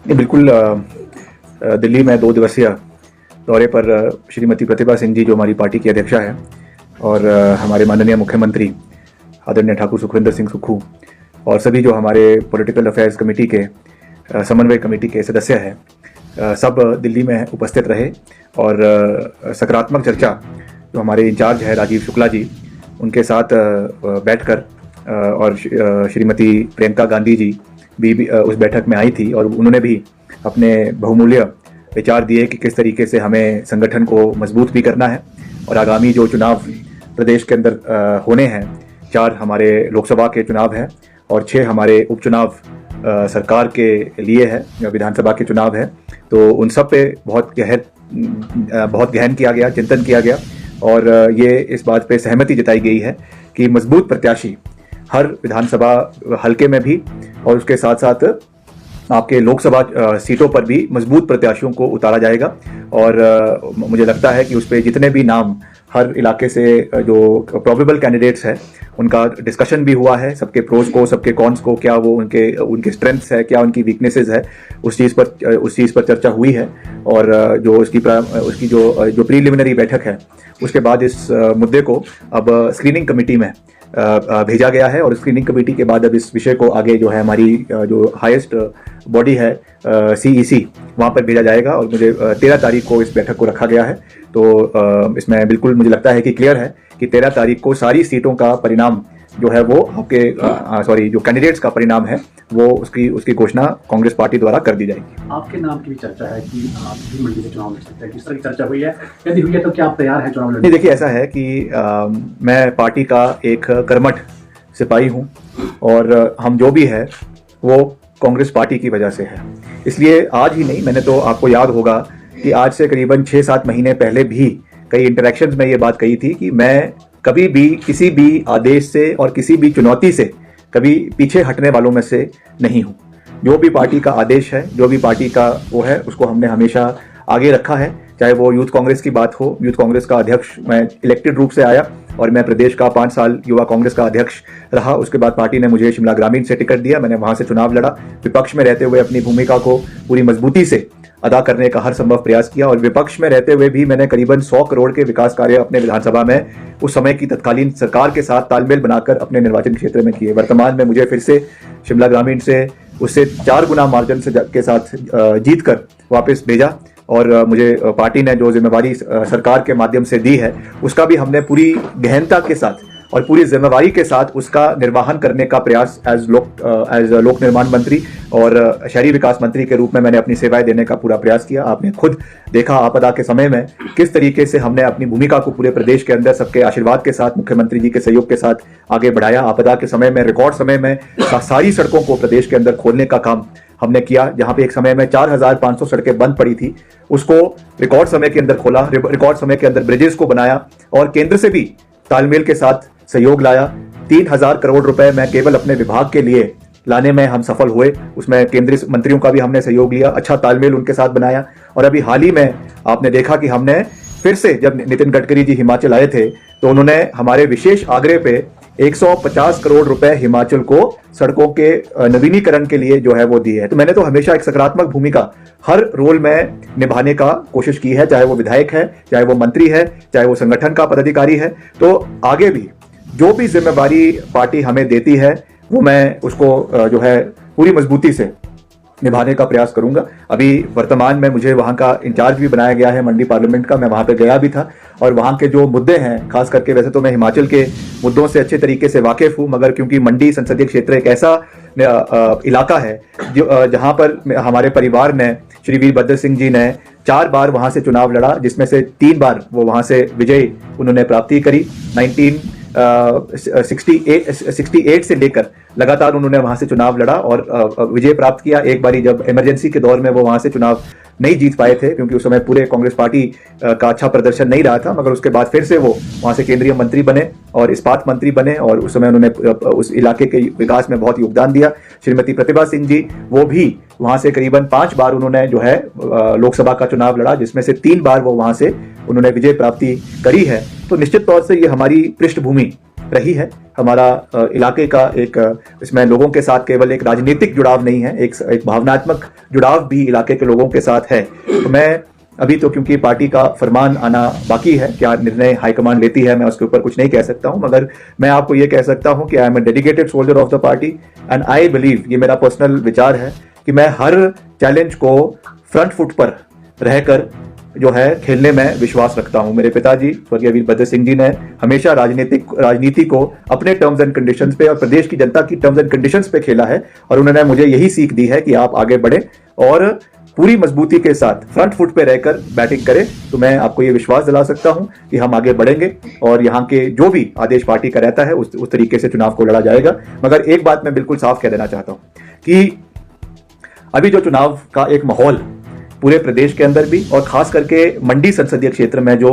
ये बिल्कुल दिल्ली में 2 दिवसीय दौरे पर श्रीमती प्रतिभा सिंह जी जो हमारी पार्टी की अध्यक्षा है और हमारे माननीय मुख्यमंत्री आदरणीय ठाकुर सुखविंदर सिंह सुक्खू और सभी जो हमारे पॉलिटिकल अफेयर्स कमेटी के समन्वय कमेटी के सदस्य हैं, सब दिल्ली में उपस्थित रहे और सकारात्मक चर्चा जो हमारे इंचार्ज है राजीव शुक्ला जी उनके साथ बैठकर और श्रीमती प्रियंका गांधी जी भी उस बैठक में आई थी और उन्होंने भी अपने बहुमूल्य विचार दिए कि किस तरीके से हमें संगठन को मजबूत भी करना है और आगामी जो चुनाव प्रदेश के अंदर होने हैं, 4 हमारे लोकसभा के चुनाव हैं और 6 हमारे उपचुनाव सरकार के लिए है, विधानसभा के चुनाव है, तो उन सब पे बहुत गहन किया गया, चिंतन किया गया और ये इस बात पे सहमति जताई गई है कि मजबूत प्रत्याशी हर विधानसभा हलके में भी और उसके साथ साथ आपके लोकसभा सीटों पर भी मजबूत प्रत्याशियों को उतारा जाएगा और मुझे लगता है कि उस पर जितने भी नाम हर इलाके से जो प्रोबेबल कैंडिडेट्स हैं उनका डिस्कशन भी हुआ है, सबके प्रोज को, सबके कॉन्स को, क्या वो उनके स्ट्रेंथ्स है, क्या उनकी वीकनेसेस है, उस चीज़ पर चर्चा हुई है और जो उसकी जो प्रीलिमिनरी बैठक है उसके बाद इस मुद्दे को अब स्क्रीनिंग कमेटी में भेजा गया है और स्क्रीनिंग कमेटी के बाद अब इस विषय को आगे जो है हमारी जो हाईएस्ट बॉडी है CEC वहाँ पर भेजा जाएगा और मुझे 13 तारीख को इस बैठक को रखा गया है। तो इसमें बिल्कुल मुझे लगता है कि क्लियर है कि 13 तारीख को सारी सीटों का परिणाम जो है वो आपके जो कैंडिडेट्स का परिणाम है वो उसकी घोषणा कांग्रेस पार्टी द्वारा कर दी जाएगी। आपके नाम की भी चर्चा है कि आप भी मंडी से चुनाव लड़ सकते हैं, किस तरह की चर्चा हुई है, यदि हुई है तो क्या आप तैयार हैं चुनाव लड़ने? नहीं, देखिए ऐसा है कि मैं पार्टी का एक कर्मठ सिपाही हूँ और हम जो भी है वो कांग्रेस पार्टी की वजह से है, इसलिए आज ही नहीं, मैंने तो आपको याद होगा कि आज से करीबन 6-7 महीने पहले भी कई इंटरेक्शंस में ये बात कही थी कि मैं कभी भी किसी भी आदेश से और किसी भी चुनौती से कभी पीछे हटने वालों में से नहीं हूँ। जो भी पार्टी का आदेश है, जो भी पार्टी का वो है, उसको हमने हमेशा आगे रखा है, चाहे वो यूथ कांग्रेस की बात हो। यूथ कांग्रेस का अध्यक्ष मैं इलेक्टेड रूप से आया और मैं प्रदेश का 5 साल युवा कांग्रेस का अध्यक्ष रहा। उसके बाद पार्टी ने मुझे शिमला ग्रामीण से टिकट दिया, मैंने वहां से चुनाव लड़ा, विपक्ष में रहते हुए अपनी भूमिका को पूरी मजबूती से अदा करने का हर संभव प्रयास किया और विपक्ष में रहते हुए भी मैंने करीबन 100 करोड़ के विकास कार्य अपने विधानसभा में उस समय की तत्कालीन सरकार के साथ तालमेल बनाकर अपने निर्वाचन क्षेत्र में किए। वर्तमान में मुझे फिर से शिमला ग्रामीण से उससे 4 गुना मार्जिन के साथ जीत कर वापस भेजा और मुझे पार्टी ने जो जिम्मेवारी सरकार के माध्यम से दी है उसका भी हमने पूरी गहनता के साथ और पूरी जिम्मेवारी के साथ उसका निर्वहन करने का प्रयास एज लोक निर्माण मंत्री और शहरी विकास मंत्री के रूप में मैंने अपनी सेवाएं देने का पूरा प्रयास किया। आपने खुद देखा आपदा के समय में किस तरीके से हमने अपनी भूमिका को पूरे प्रदेश के अंदर सबके आशीर्वाद के साथ, मुख्यमंत्री जी के सहयोग के साथ आगे बढ़ाया। आपदा के समय में, रिकॉर्ड समय में सारी सड़कों को प्रदेश के अंदर खोलने का काम हमने किया। जहां पे एक समय में 4500 सड़कें बंद पड़ी थी, उसको रिकॉर्ड समय के अंदर खोला, रिकॉर्ड समय के अंदर ब्रिजेस को बनाया और केंद्र से भी तालमेल के साथ सहयोग लाया। 3000 करोड़ रुपए मैं केवल अपने विभाग के लिए लाने में हम सफल हुए, उसमें केंद्रीय मंत्रियों का भी हमने सहयोग लिया, अच्छा तालमेल उनके साथ बनाया। और अभी हाल ही में आपने देखा कि हमने फिर से, जब नितिन गडकरी जी हिमाचल आए थे तो उन्होंने हमारे विशेष आग्रह पे 150 करोड़ रुपए हिमाचल को सड़कों के नवीनीकरण के लिए जो है वो दिए है। तो मैंने तो हमेशा एक सकारात्मक भूमिका हर रोल में निभाने का कोशिश की है, चाहे वो विधायक है, चाहे वो मंत्री है, चाहे वो संगठन का पदाधिकारी है। तो आगे भी जो भी जिम्मेवारी पार्टी हमें देती है वो मैं उसको जो है पूरी मजबूती से निभाने का प्रयास करूंगा। अभी वर्तमान में मुझे वहां का इंचार्ज भी बनाया गया है मंडी पार्लियामेंट का, मैं वहां पे गया भी था और वहां के जो मुद्दे हैं, खास करके वैसे तो मैं हिमाचल के मुद्दों से अच्छे तरीके से वाकिफ हूं, मगर क्योंकि मंडी संसदीय क्षेत्र एक ऐसा इलाका है जो जहां पर हमारे परिवार ने, श्री वीरभद्र सिंह जी ने 4 बार वहां से चुनाव लड़ा, जिसमें से 3 बार वो वहां से विजय उन्होंने प्राप्ति करी। 1968 से लेकर लगातार उन्होंने वहां से चुनाव लड़ा और विजय प्राप्त किया। एक बारी जब इमरजेंसी के दौर में वो वहां से चुनाव नहीं जीत पाए थे क्योंकि उस समय पूरे कांग्रेस पार्टी का अच्छा प्रदर्शन नहीं रहा था, मगर उसके बाद फिर से वो वहां से केंद्रीय मंत्री बने और इस्पात मंत्री बने और उस समय उन्होंने उस इलाके के विकास में बहुत योगदान दिया। श्रीमती प्रतिभा सिंह जी, वो भी वहां से करीबन 5 बार उन्होंने जो है लोकसभा का चुनाव लड़ा, जिसमें से 3 बार वो वहां से उन्होंने विजय प्राप्ति करी है। तो निश्चित तौर से ये हमारी पृष्ठभूमि रही है। हमारा इलाके का एक इसमें लोगों के साथ केवल एक राजनीतिक जुड़ाव नहीं है, एक भावनात्मक जुड़ाव भी इलाके के लोगों के साथ है। तो मैं अभी तो क्योंकि पार्टी का फरमान आना बाकी है, क्या निर्णय हाईकमान लेती है मैं उसके ऊपर कुछ नहीं कह सकता हूं, मगर मैं आपको ये कह सकता हूं कि I am a dedicated soldier of the party and I believe, ये मेरा पर्सनल विचार है कि मैं हर चैलेंज को फ्रंट फुट पर रहकर जो है खेलने में विश्वास रखता हूं। मेरे पिताजी स्वर्गीय वीरभद्र सिंह जी ने हमेशा राजनीति को अपने टर्म्स एंड कंडीशंस पे और प्रदेश की जनता की टर्म्स एंड कंडीशंस पे खेला है, और उन्होंने मुझे यही सीख दी है कि आप आगे बढ़े और पूरी मजबूती के साथ फ्रंट फुट पे रहकर बैटिंग करें। तो मैं आपको ये विश्वास दिला सकता हूं कि हम आगे बढ़ेंगे और यहाँ के जो भी आदेश पार्टी का रहता है उस तरीके से चुनाव को लड़ा जाएगा। मगर एक बात मैं बिल्कुल साफ कह देना चाहता हूं कि अभी जो चुनाव का एक माहौल पूरे प्रदेश के अंदर भी और खास करके मंडी संसदीय क्षेत्र में जो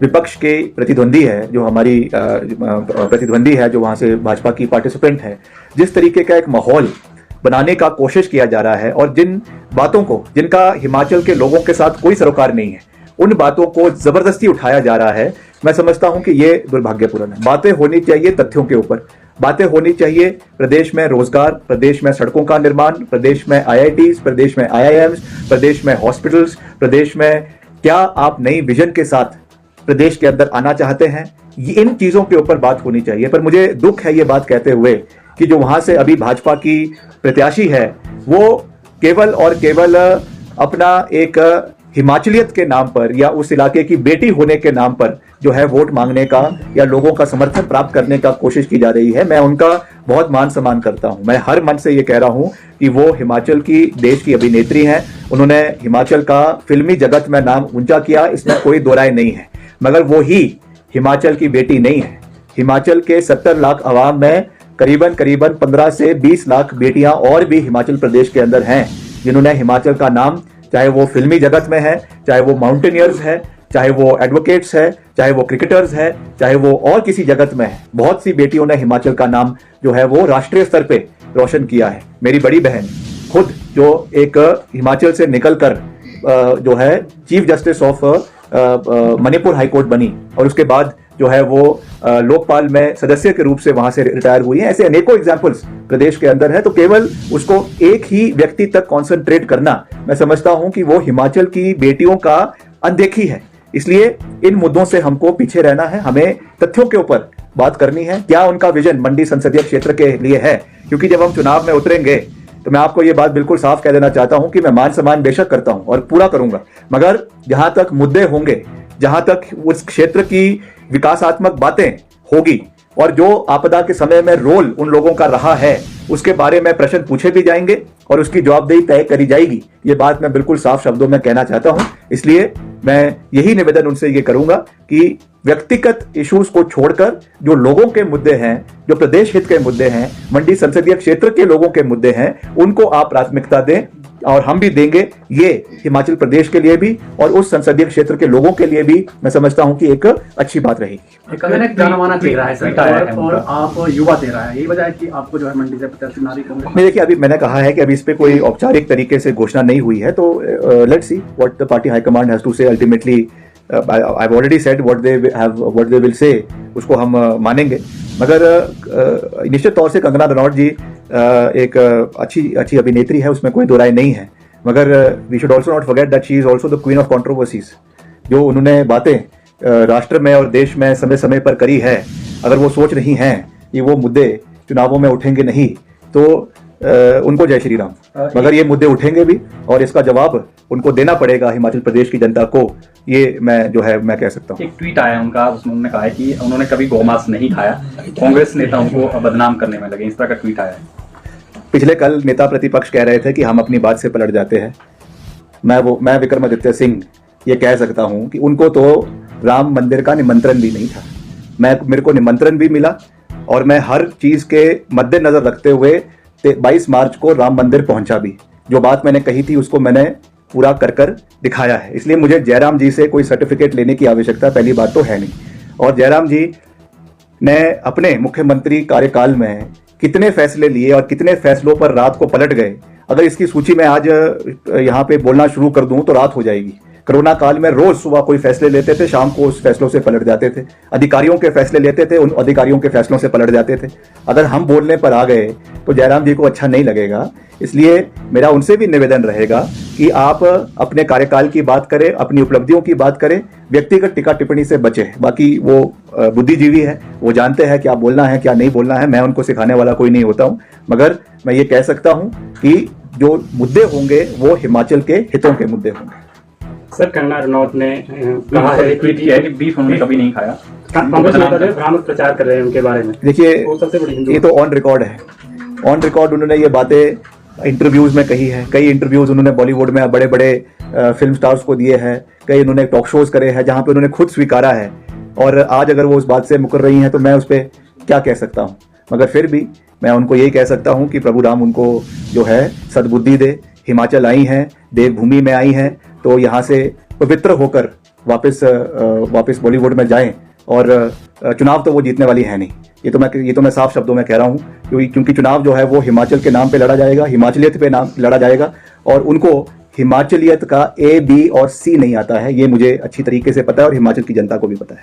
विपक्ष के प्रतिद्वंदी है, जो हमारी प्रतिद्वंदी है, जो वहां से भाजपा की पार्टिसिपेंट है, जिस तरीके का एक माहौल बनाने का कोशिश किया जा रहा है और जिन बातों को, जिनका हिमाचल के लोगों के साथ कोई सरोकार नहीं है, उन बातों को जबरदस्ती उठाया जा रहा है, मैं समझता हूं कि ये दुर्भाग्यपूर्ण है। बातें होनी चाहिए तथ्यों के ऊपर, बातें होनी चाहिए प्रदेश में रोजगार, प्रदेश में सड़कों का निर्माण, प्रदेश में IITs, प्रदेश में IIMs, प्रदेश में हॉस्पिटल्स, प्रदेश में क्या आप नई विजन के साथ प्रदेश के अंदर आना चाहते हैं, इन चीजों के ऊपर बात होनी चाहिए। पर मुझे दुख है ये बात कहते हुए कि जो वहां से अभी भाजपा की प्रत्याशी है वो केवल और केवल अपना एक हिमाचलियत के नाम पर या उस इलाके की बेटी होने के नाम पर जो है वोट मांगने का या लोगों का समर्थन प्राप्त करने का कोशिश की जा रही है। मैं उनका बहुत मान सम्मान करता हूं। मैं हर मन से ये कह रहा हूं कि वो हिमाचल की देश की अभिनेत्री हैं, उन्होंने हिमाचल का फिल्मी जगत में नाम ऊंचा किया, इसमें कोई दो राय नहीं है, मगर वो ही हिमाचल की बेटी नहीं है। हिमाचल के 70 लाख आवाम में करीबन 15 से 20 लाख बेटियां और भी हिमाचल प्रदेश के अंदर हैं, जिन्होंने हिमाचल का नाम, चाहे वो फिल्मी जगत में है, चाहे वो माउंटेनियर्स है, चाहे वो एडवोकेट्स है, चाहे वो क्रिकेटर्स है, चाहे वो और किसी जगत में है, बहुत सी बेटियों ने हिमाचल का नाम जो है वो राष्ट्रीय स्तर पे रोशन किया है। मेरी बड़ी बहन खुद जो एक हिमाचल से निकलकर जो है chief justice of Manipur high court बनी और उसके बाद जो है वो लोकपाल में सदस्य के रूप से वहां से रिटायर हुई है, ऐसे अनेकों एग्जाम्पल्स प्रदेश के अंदर है। तो केवल उसको एक ही व्यक्ति तक कॉन्सेंट्रेट करना, मैं समझता हूं कि वो हिमाचल की बेटियों का अनदेखी है। इसलिए इन मुद्दों से हमको पीछे रहना है, हमें तथ्यों के ऊपर बात करनी है, क्या उनका विजन मंडी संसदीय क्षेत्र के लिए है। क्योंकि जब हम चुनाव में उतरेंगे तो मैं आपको ये बात बिल्कुल साफ कह देना चाहता हूं कि मैं मान सम्मान बेशक करता हूं और पूरा करूंगा, मगर जहां तक मुद्दे होंगे, जहां तक उस क्षेत्र की विकासात्मक बातें होगी और जो आपदा के समय में रोल उन लोगों का रहा है, उसके बारे में प्रश्न पूछे भी जाएंगे और उसकी जवाबदेही तय करी जाएगी। ये बात मैं बिल्कुल साफ शब्दों में कहना चाहता हूं। इसलिए मैं यही निवेदन उनसे ये करूंगा कि व्यक्तिगत इश्यूज को छोड़कर जो लोगों के मुद्दे हैं, जो प्रदेश हित के मुद्दे हैं, मंडी संसदीय क्षेत्र के लोगों के मुद्दे हैं, उनको आप प्राथमिकता दें और हम भी देंगे। ये हिमाचल प्रदेश के लिए भी और उस संसदीय क्षेत्र के लोगों के लिए भी मैं समझता हूं कि एक अच्छी बात रहेगी। एक जाना माना दे रहा है सर और आप युवा दे रहा है, यही वजह है कि आपको जो है मंडी से प्रत्याशी नारी कांग्रेस में। देखिए, अभी मैंने कहा है कि अभी इस पे कोई औपचारिक तरीके से घोषणा नहीं हुई है, तो let's see what the party high command has to say. Ultimately I have already said what they will say, उसको हम मानेंगे। मगर निश्चित तौर से कंगना रनौत जी एक अच्छी अभिनेत्री है, उसमें कोई दो राय नहीं है, मगर we should also not forget that she is also the queen of controversies. जो उन्होंने बातें राष्ट्र में और देश में समय समय पर करी है, अगर वो सोच रही हैं कि वो मुद्दे चुनावों में उठेंगे नहीं, तो उनको जय श्री राम। मगर ये मुद्दे उठेंगे भी और इसका जवाब उनको देना पड़ेगा हिमाचल प्रदेश की जनता को, ये मैं जो है मैं कह सकता हूँ। एक ट्वीट आया उनका, उसमें उन्होंने कहा है कि उन्होंने कभी गौमांस नहीं खाया, कांग्रेस नेता उनको बदनाम करने में लगे, इस तरह का ट्वीट आया है। पिछले कल नेता प्रतिपक्ष कह रहे थे कि हम अपनी बात से पलट जाते हैं। मैं विक्रमादित्य सिंह ये कह सकता हूं कि उनको तो राम मंदिर का निमंत्रण भी नहीं था। मेरे को निमंत्रण भी मिला और मैं हर चीज के मद्देनजर रखते हुए 22 मार्च को राम मंदिर पहुंचा भी। जो बात मैंने कही थी उसको मैंने पूरा कर दिखाया है। इसलिए मुझे जयराम जी से कोई सर्टिफिकेट लेने की आवश्यकता पहली बात तो है नहीं। और जयराम जी ने अपने मुख्यमंत्री कार्यकाल में कितने फैसले लिए और कितने फैसलों पर रात को पलट गए, अगर इसकी सूची में आज यहाँ पे बोलना शुरू कर दूं तो रात हो जाएगी। कोरोना काल में रोज सुबह कोई फैसले लेते थे, शाम को उस फैसलों से पलट जाते थे। अधिकारियों के फैसले लेते थे, उन अधिकारियों के फैसलों से पलट जाते थे। अगर हम बोलने पर आ गए तो जयराम जी को अच्छा नहीं लगेगा। इसलिए मेरा उनसे भी निवेदन रहेगा कि आप अपने कार्यकाल की बात करें, अपनी उपलब्धियों की बात करें, व्यक्तिगत टीका टिप्पणी से बचें। बाकी वो बुद्धिजीवी है, वो जानते हैं क्या बोलना है क्या नहीं बोलना है। मैं उनको सिखाने वाला कोई नहीं होता हूं, मगर मैं ये कह सकता हूं कि जो मुद्दे होंगे वो हिमाचल के हितों के मुद्दे होंगे। सर, कंगना रनौत ने कहा है, ट्वीट किया है कि बीफ उन्होंने कभी नहीं खाया। कांग्रेस नेता भ्रामक प्रचार कर रहे हैं उनके बारे में। देखिए, वो सबसे बड़ी हिंदू ये तो ऑन रिकॉर्ड है। ऑन रिकॉर्ड उन्होंने ये बातें इंटरव्यूज में कही है। कई इंटरव्यूज उन्होंने बॉलीवुड में बड़े बड़े फिल्म स्टार्स को दिए हैं। कई उन्होंने टॉक शोज करे हैं जहां पे उन्होंने खुद स्वीकारा है। और आज अगर वो उस बात से मुकर रही हैं तो मैं उस पर क्या कह सकता हूं। मगर फिर भी मैं उनको यही कह सकता हूं कि प्रभु राम उनको जो है सद्बुद्धि दे। हिमाचल आई हैं, देवभूमि में आई हैं, तो यहाँ से पवित्र होकर वापस बॉलीवुड में जाएं। और चुनाव तो वो जीतने वाली है नहीं, ये तो मैं साफ शब्दों में कह रहा हूँ, क्योंकि चुनाव जो है वो हिमाचल के नाम पे लड़ा जाएगा, हिमाचलियत पे नाम लड़ा जाएगा। और उनको हिमाचलियत का A, B और C नहीं आता है, ये मुझे अच्छी तरीके से पता है और हिमाचल की जनता को भी पता है।